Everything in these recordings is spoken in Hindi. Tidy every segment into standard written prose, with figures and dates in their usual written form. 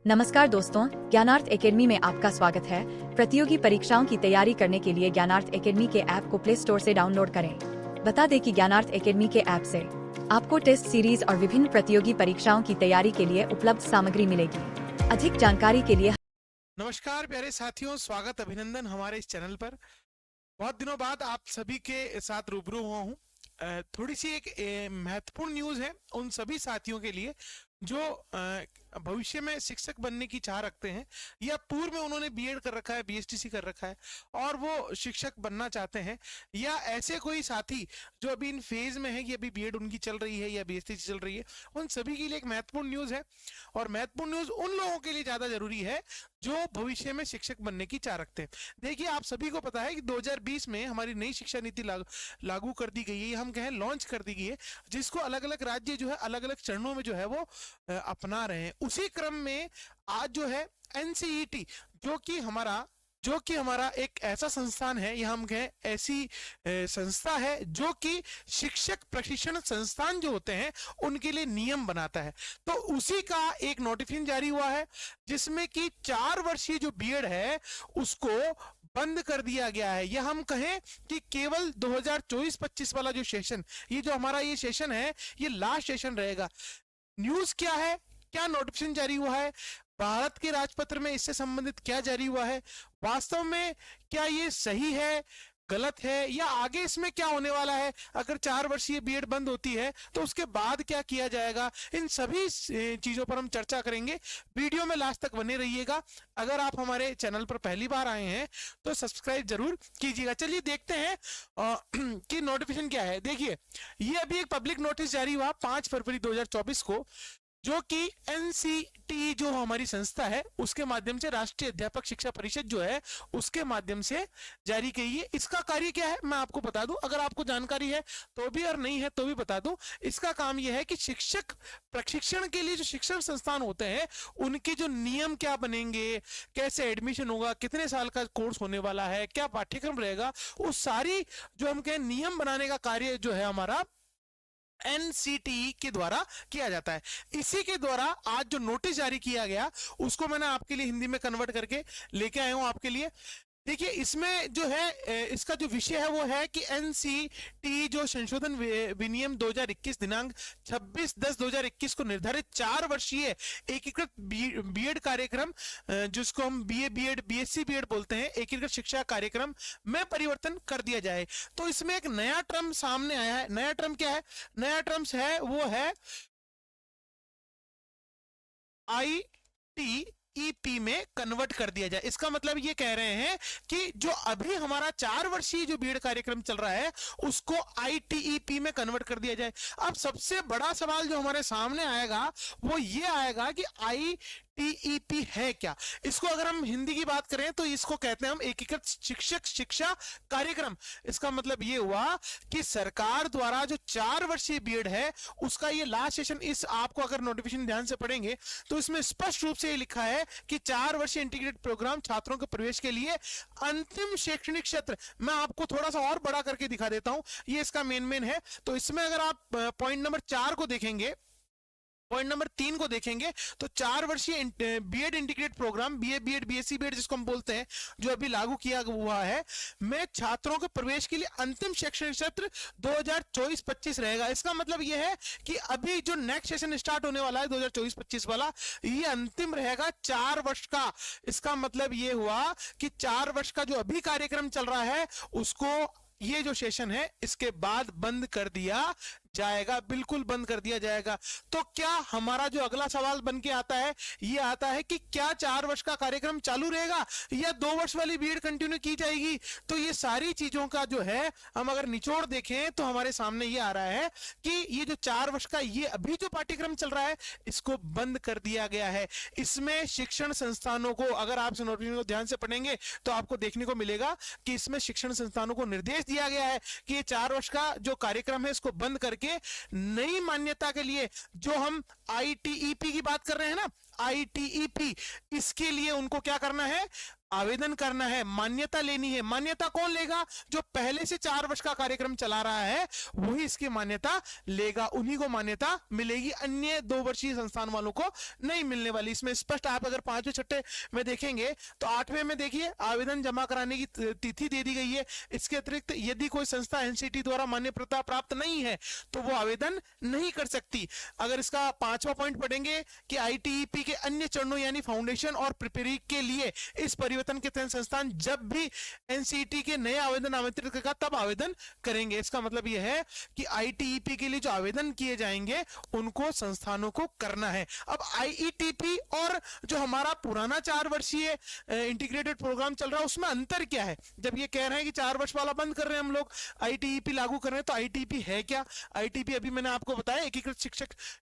नमस्कार दोस्तों, ज्ञानार्थ एकेडमी में आपका स्वागत है। प्रतियोगी परीक्षाओं की तैयारी करने के लिए ज्ञानार्थ एकेडमी के ऐप को प्ले स्टोर से डाउनलोड करें। बता दें कि ज्ञानार्थ एकेडमी के ऐप से आपको टेस्ट सीरीज और विभिन्न प्रतियोगी परीक्षाओं की तैयारी के लिए उपलब्ध सामग्री मिलेगी। अधिक जानकारी के लिए नमस्कार प्यारे साथियों, स्वागत अभिनंदन हमारे इस चैनल पर। बहुत दिनों बाद आप सभी के साथ रूबरू हुआ हूँ। थोड़ी सी एक महत्वपूर्ण न्यूज है उन सभी साथियों के लिए जो भविष्य में शिक्षक बनने की चाह रखते हैं या पूर्व में उन्होंने बीएड कर रखा है, बीएसटीसी कर रखा है और वो शिक्षक बनना चाहते हैं, या ऐसे कोई साथी जो अभी इन फेज में है कि अभी बीएड उनकी चल रही है या बीएसटीसी चल रही है, उन सभी के लिए एक महत्वपूर्ण न्यूज है। और महत्वपूर्ण न्यूज उन लोगों के लिए ज्यादा जरूरी है जो भविष्य में शिक्षक बनने की चाह रखते हैं। देखिए, आप सभी को पता है कि 2020 में हमारी नई शिक्षा नीति लागू कर दी गई है, हम कहें लॉन्च कर दी गई है, जिसको अलग अलग राज्य जो है अलग अलग चरणों में जो है वो अपना रहे हैं। उसी क्रम में आज जो है एनसीईटी जो कि हमारा एक ऐसा संस्थान है, या हम कहें ऐसी संस्था है जो कि शिक्षक प्रशिक्षण संस्थान जो होते हैं उनके लिए नियम बनाता है। तो उसी का एक नोटिफिकेशन जारी हुआ है जिसमें कि 4 वर्षीय जो बीएड है उसको बंद कर दिया गया है, या हम कहें कि केवल 2024-25 वाला जो सेशन, ये जो हमारा ये सेशन है ये लास्ट सेशन रहेगा। न्यूज क्या है, क्या नोटिफिकेशन जारी हुआ है, भारत के राजपत्र में इससे संबंधित क्या जारी हुआ है, वास्तव में क्या ये सही है, गलत है, या आगे इसमें क्या होने वाला है, अगर 4 वर्षीय बीएड बंद होती है तो उसके बाद क्या किया जाएगा, इन सभी चीजों पर हम चर्चा करेंगे। वीडियो में लास्ट तक बने रहिएगा। अगर आप हमारे चैनल पर पहली बार आए हैं तो सब्सक्राइब जरूर कीजिएगा। चलिए देखते हैं कि नोटिफिकेशन क्या है। देखिए, ये अभी एक पब्लिक नोटिस जारी हुआ 5 फरवरी 2024 को, जो कि एनसीटी जो हमारी संस्था है उसके माध्यम से, राष्ट्रीय अध्यापक शिक्षा परिषद जो है उसके माध्यम से जारी की है। इसका कार्य क्या है मैं आपको बता दूं, अगर आपको जानकारी है तो भी और नहीं है तो भी बता दूं। इसका काम यह है कि शिक्षक प्रशिक्षण के लिए जो शिक्षण संस्थान होते हैं उनके जो नियम क्या बनेंगे, कैसे एडमिशन होगा, कितने साल का कोर्स होने वाला है, क्या पाठ्यक्रम रहेगा, उस सारी जो हम कहें नियम बनाने का कार्य जो है हमारा एनसीटी के द्वारा किया जाता है। इसी के द्वारा आज जो नोटिस जारी किया गया उसको मैंने आपके लिए हिंदी में कन्वर्ट करके लेके आया हूं आपके लिए। देखिए, इसमें जो है इसका जो विषय है वो है कि एनसीटी जो संशोधन विनियम 2021 दिनांक 26/10/2021 को निर्धारित 4 वर्षीय एकीकृत बीएड कार्यक्रम, जिसको हम बीए बीएड बीएससी बीएड बोलते हैं, एकीकृत शिक्षा कार्यक्रम में परिवर्तन कर दिया जाए। तो इसमें एक नया टर्म सामने आया है। नया टर्म क्या है? नया टर्म्स है वो है आईटीईपी में कन्वर्ट कर दिया जाए। इसका मतलब ये कह रहे हैं कि जो अभी हमारा 4 वर्षीय जो बीएड कार्यक्रम चल रहा है उसको आईटीईपी में कन्वर्ट कर दिया जाए। अब सबसे बड़ा सवाल जो हमारे सामने आएगा वो ये आएगा कि आईटीईपी है क्या। इसको अगर हम हिंदी की बात करें तो इसको कहते हैं हम एकीकृत शिक्षक शिक्षा कार्यक्रम। इसका मतलब ये हुआ कि सरकार द्वारा जो 4 वर्षीय बीएड है उसका ये लास्ट सेशन, इस आपको अगर नोटिफिकेशन ध्यान से पढ़ेंगे तो इसमें स्पष्ट रूप से लिखा है कि 4 वर्षीय इंटीग्रेटेड प्रोग्राम छात्रों के प्रवेश के लिए अंतिम शैक्षणिक सत्र। मैं आपको थोड़ा सा और बड़ा करके दिखा देता हूं, ये इसका मेन है। तो इसमें अगर आप पॉइंट नंबर 4 को देखेंगे, पॉइंट नंबर 3 को देखेंगे तो 4 वर्षीय BEd integrated programme, BA BEd BSc BEd जिसको हम बोलते हैं, जो अभी लागू किया हुआ है, में छात्रों के प्रवेश के लिए अंतिम शैक्षणिक सत्र 2024-25 रहेगा। इसका मतलब यह है कि अभी जो नेक्स्ट सेशन स्टार्ट होने वाला है 2024-25 वाला, ये अंतिम रहेगा 4 वर्ष का। इसका मतलब ये हुआ कि 4 वर्ष का जो अभी कार्यक्रम चल रहा है उसको, ये जो सेशन है इसके बाद बंद कर दिया जाएगा, बिल्कुल बंद कर दिया जाएगा। तो क्या हमारा जो अगला सवाल बन के आता है ये आता है कि क्या 4 वर्ष का कार्यक्रम चालू रहेगा या 2 वर्ष वाली बीएड कंटिन्यू की जाएगी। तो ये सारी चीजों का जो है हम अगर निचोड़ देखें तो हमारे सामने ये आ रहा है कि ये जो 4 वर्ष का ये अभी जो पाठ्यक्रम चल रहा है इसको बंद कर दिया गया है। इसमें शिक्षण संस्थानों को, अगर आप नोटिफिकेशन को ध्यान से पढ़ेंगे तो आपको देखने को मिलेगा कि इसमें शिक्षण संस्थानों को निर्देश दिया गया है कि ये 4 वर्ष का जो कार्यक्रम है इसको बंद करके नई मान्यता के लिए, जो हम आईटीईपी की बात कर रहे हैं ना, ITEP, इसके लिए उनको क्या करना है, आवेदन करना है, मान्यता लेनी है। मान्यता कौन लेगा, जो पहले से 4 वर्ष का कार्यक्रम चला रहा है वही इसकी मान्यता लेगा, उन्हीं को मान्यता मिलेगी, अन्य 2 वर्षीय संस्थान वालों को नहीं मिलने वाली। इसमें स्पष्ट, आप अगर 5वें छठे में देखेंगे तो 8वें में देखिए आवेदन जमा कराने की तिथि दे दी गई है। इसके अतिरिक्त यदि कोई संस्था एनसीटी द्वारा मान्यता प्राप्त नहीं है तो वो आवेदन नहीं कर सकती। अगर इसका 5वां पॉइंट पढ़ेंगे कि ITEP के अन्य चरणों यानी फाउंडेशन और प्रिपेरी के लिए इस परिवर्तन के तहत संस्थान जब भी एनसीटी के नए आवेदन आमंत्रित करेगा तब आवेदन करेंगे। इसका मतलब यह है कि ITEP के लिए जो आवेदन किए जाएंगे उनको संस्थानों को करना है। अब IETP और जो हमारा पुराना 4 वर्षीय इंटीग्रेटेड प्रोग्राम चल रहा है उसमें अंतर क्या है। जब ये कह रहे हैं कि 4 वर्ष वाला बंद कर रहे हैं हम लोग, ITEP लागू कर रहे हैं, तो ITEP है क्या। ITEP अभी मैंने आपको बताया एकीकृत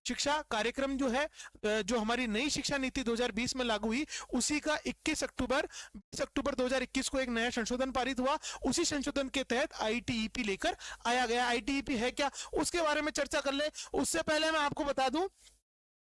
शिक्षा कार्यक्रम जो है, जो हमारी नई शिक्षा नीति 2020 में लागू हुई, उसी का 20 अक्टूबर 2021 को एक नया संशोधन पारित हुआ। उसी संशोधन के तहत ITEP लेकर आया गया। ITEP है क्या उसके बारे में चर्चा कर ले, उससे पहले मैं आपको बता दूं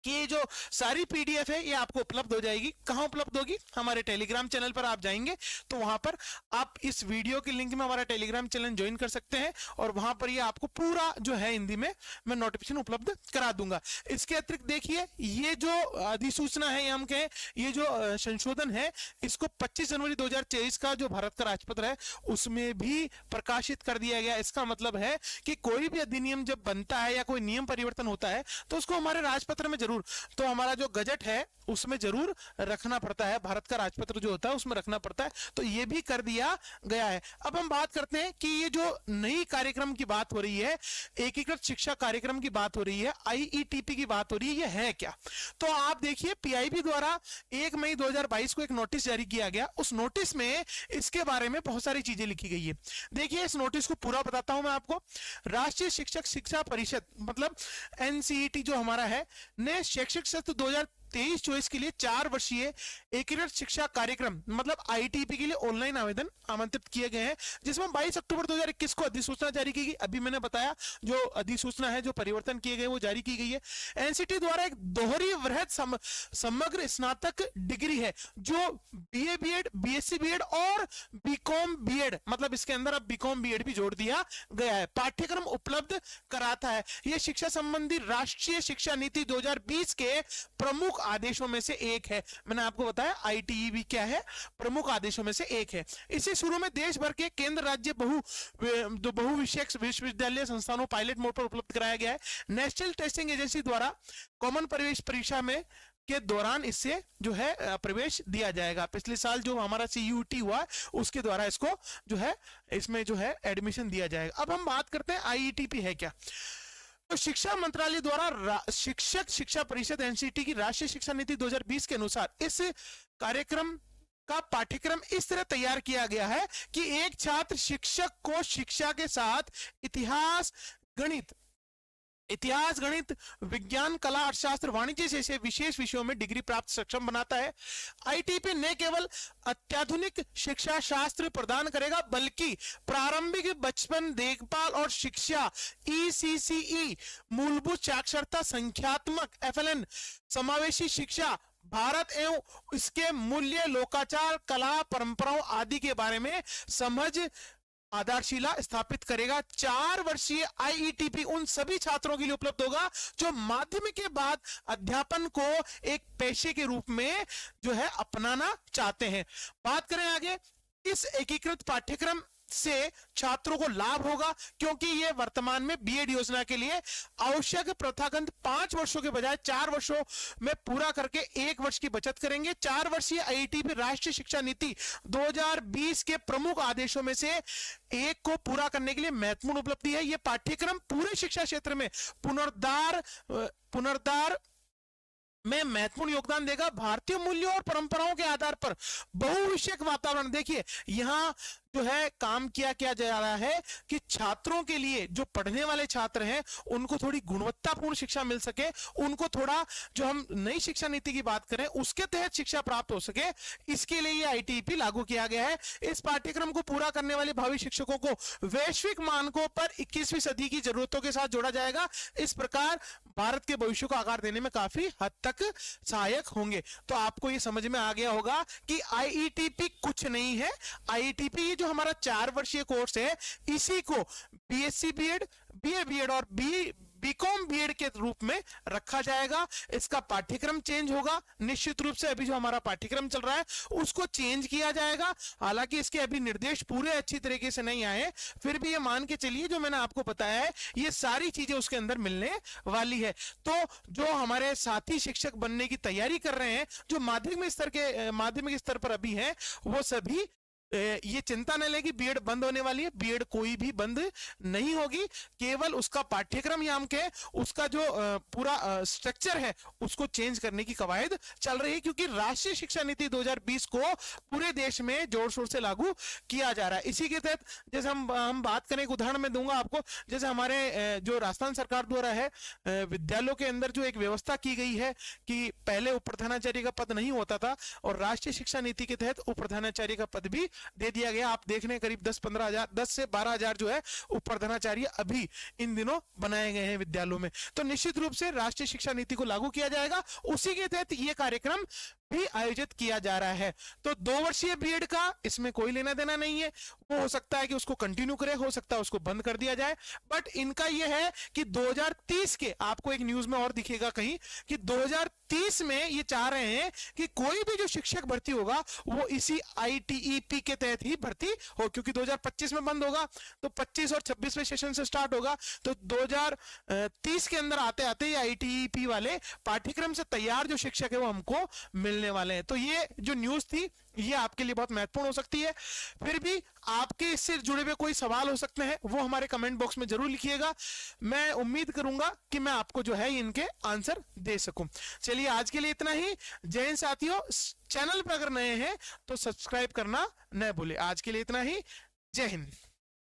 कि ये जो सारी PDF है ये आपको उपलब्ध हो जाएगी। कहां उपलब्ध होगी, हमारे टेलीग्राम चैनल पर आप जाएंगे तो वहां पर आप इस वीडियो के लिंक में हमारा टेलीग्राम चैनल ज्वाइन कर सकते हैं और वहां पर ये आपको पूरा जो है हिंदी में मैं नोटिफिकेशन उपलब्ध करा दूंगा। इसके अतिरिक्त देखिए ये जो अधिसूचना है, हम कहें ये जो संशोधन है, इसको 25 जनवरी 2023 का जो भारत का राजपत्र है उसमें भी प्रकाशित कर दिया गया। इसका मतलब है कि कोई भी अधिनियम जब बनता है या कोई नियम परिवर्तन होता है तो उसको हमारे राजपत्र में तो हमारा जो गजट है उसमें जरूर रखना पड़ता है, भारत का राजपत्र जो होता है उसमें रखना पड़ता है, तो ये भी कर दिया गया है। अब हम बात करते हैं कि ये जो नई कार्यक्रम की बात हो रही है, एकीकृत शिक्षा कार्यक्रम की बात हो रही है, IETP की बात हो रही है, ये है क्या। तो आप देखिए PIB द्वारा 1 मई 2022 को एक नोटिस जारी किया गया। उस नोटिस में इसके बारे में बहुत सारी चीजें लिखी गई है। देखिए इस नोटिस को पूरा बताता हूं मैं आपको। राष्ट्रीय शिक्षक शिक्षा परिषद मतलब NCET जो हमारा है ने शैक्षिक सत्र 2023-24 के लिए 4 वर्षीय एकीकृत शिक्षा कार्यक्रम मतलब ITEP के लिए ऑनलाइन आवेदन आमंत्रित किए गए हैं, जिसमें 22 अक्टूबर 2021 को अधिसूचना जारी की गई। अभी मैंने बताया जो अधिसूचना है, जो परिवर्तन किए गए वो जारी की गई है। एनसीटी द्वारा एक दोहरी वृहद समग्र स्नातक डिग्री है जो BA BEd BSc BEd और BCom BEd मतलब इसके अंदर अब BCom BEd भी जोड़ दिया गया है, पाठ्यक्रम उपलब्ध कराता है। यह शिक्षा संबंधी राष्ट्रीय शिक्षा नीति 2020 के प्रमुख आदेशों में से एक है। मैंने आपको बताया ITEP क्या है, प्रमुख आदेशों में से एक है। इसे शुरू में देश भर के केंद्र राज्य बहुविषयक विश्वविद्यालय संस्थानों पायलट मोड पर उपलब्ध कराया गया है। नेशनल टेस्टिंग एजेंसी द्वारा कॉमन प्रवेश परीक्षा में के दौरान इससे जो है प्रवेश दिया जाएगा। पिछले साल जो हमारा CUET हुआ उसके द्वारा इसको जो है इसमें जो है एडमिशन दिया जाएगा। अब हम बात करते हैं IETP है क्या। तो शिक्षा मंत्रालय द्वारा शिक्षक शिक्षा परिषद NCT की राष्ट्रीय शिक्षा नीति 2020 के अनुसार इस कार्यक्रम का पाठ्यक्रम इस तरह तैयार किया गया है कि एक छात्र शिक्षक को शिक्षा के साथ इतिहास गणित विज्ञान कला अर्थशास्त्र वाणिज्य जैसे विशेष विषयों में डिग्री प्राप्त सक्षम बनाता है। ITEP न केवल अत्याधुनिक शिक्षा शास्त्र प्रदान करेगा बल्कि प्रारंभिक बचपन देखभाल और शिक्षा ECCE मूलभूत साक्षरता संख्यात्मक FLN समावेशी शिक्षा भारत एवं इसके मूल्य लोकाचार कला परंपराओं आदि के बारे में समझ आधारशिला स्थापित करेगा। 4 वर्षीय IETP उन सभी छात्रों के लिए उपलब्ध होगा जो माध्यमिक के बाद अध्यापन को एक पेशे के रूप में जो है अपनाना चाहते हैं। बात करें आगे, इस एकीकृत पाठ्यक्रम से छात्रों को लाभ होगा क्योंकि ये वर्तमान में BEd योजना के लिए आवश्यक प्रथागत 5 वर्षों के बजाय 4 वर्षों में पूरा करके 1 वर्ष की बचत करेंगे। 4 वर्षीय IETP राष्ट्रीय शिक्षा नीति 2020 के प्रमुख आदेशों में से एक को पूरा करने के लिए महत्वपूर्ण उपलब्धि है। यह पाठ्यक्रम पूरे शिक्षा क्षेत्र में पुनरुद्धार में महत्वपूर्ण योगदान देगा। भारतीय मूल्यों और परंपराओं के आधार पर बहुविषयक वातावरण, देखिए यहां जो है काम किया जा रहा है कि छात्रों के लिए, जो पढ़ने वाले छात्र हैं, उनको थोड़ी गुणवत्तापूर्ण शिक्षा मिल सके, उनको थोड़ा, जो हम नई शिक्षा नीति की बात करें उसके तहत शिक्षा प्राप्त हो सके, इसके लिए ये आईटीईपी लागू किया गया है। इस पाठ्यक्रम को पूरा करने वाले भावी शिक्षकों को वैश्विक मानकों पर 21वीं सदी की जरूरतों के साथ जोड़ा जाएगा। इस प्रकार भारत के भविष्य को आकार देने में काफी हद तक सहायक होंगे। तो आपको ये समझ में आ गया होगा कि आईईटीपी कुछ नहीं है। आईईटीपी ये जो हमारा 4 वर्षीय कोर्स है, इसी को बीएससी बीएड, बीए बीएड और बीकॉम बीएड के रूप में रखा जाएगा। इसका पाठ्यक्रम चेंज होगा निश्चित रूप से। अभी जो हमारा पाठ्यक्रम चल रहा है उसको चेंज किया जाएगा। हालांकि इसके अभी निर्देश पूरे अच्छी तरीके से नहीं आए, फिर भी ये मान के चलिए जो मैंने आपको बताया है ये सारी चीजें उसके अंदर मिलने वाली है। तो जो हमारे साथी शिक्षक बनने की तैयारी कर रहे हैं, जो माध्यमिक स्तर पर अभी हैं, वो सभी ये चिंता न लें कि बीएड बंद होने वाली है। बीएड कोई भी बंद नहीं होगी, केवल उसका पाठ्यक्रम याम के, उसका जो पूरा स्ट्रक्चर है उसको चेंज करने की कवायद चल रही है, क्योंकि राष्ट्रीय शिक्षा नीति 2020 को पूरे देश में जोर शोर से लागू किया जा रहा है। इसी के तहत जैसे हम बात करें, एक उदाहरण मैं दूंगा आपको। जैसे हमारे जो राजस्थान सरकार द्वारा है, विद्यालयों के अंदर जो एक व्यवस्था की गई है कि पहले उप प्रधानाचार्य का पद नहीं होता था, और राष्ट्रीय शिक्षा नीति के तहत उप प्रधानाचार्य का पद भी दे दिया गया। आप देख रहे हैं करीब 10-15 हजार, 10 से 12 हजार जो है उप प्रधानाचार्य अभी इन दिनों बनाए गए हैं विद्यालयों में। तो निश्चित रूप से राष्ट्रीय शिक्षा नीति को लागू किया जाएगा, उसी के तहत ये कार्यक्रम भी आयोजित किया जा रहा है। तो 2 वर्षीय बीएड का इसमें कोई लेना देना नहीं है। वो हो सकता है कि उसको कंटिन्यू करे, हो सकता है उसको बंद कर दिया जाए, बट इनका यह है कि 2030 के, आपको एक न्यूज में और दिखेगा कहीं कि 2030 में ये चाह रहे हैं कि कोई भी जो शिक्षक भर्ती होगा वो इसी आईटीईपी के तहत ही भर्ती हो, क्योंकि 2025 में बंद होगा तो 25 और 26वें सेशन से स्टार्ट होगा। तो 2030 के अंदर आते आते आईटीईपी वाले पाठ्यक्रम से तैयार जो शिक्षक है वो हमको मिलने वाले हैं। तो ये जो न्यूज थी ये आपके लिए बहुत महत्वपूर्ण हो सकती है। फिर भी आपके इससे जुड़े हुए कोई सवाल हो सकते हैं, वो हमारे कमेंट बॉक्स में जरूर लिखिएगा। मैं उम्मीद करूंगा कि मैं आपको जो है इनके आंसर दे सकूं। चलिए आज के लिए इतना ही। जय हिंद साथियों। चैनल पर अगर नए हैं तो सब्सक्राइब करना न भूले। आज के लिए इतना ही। जय हिंद।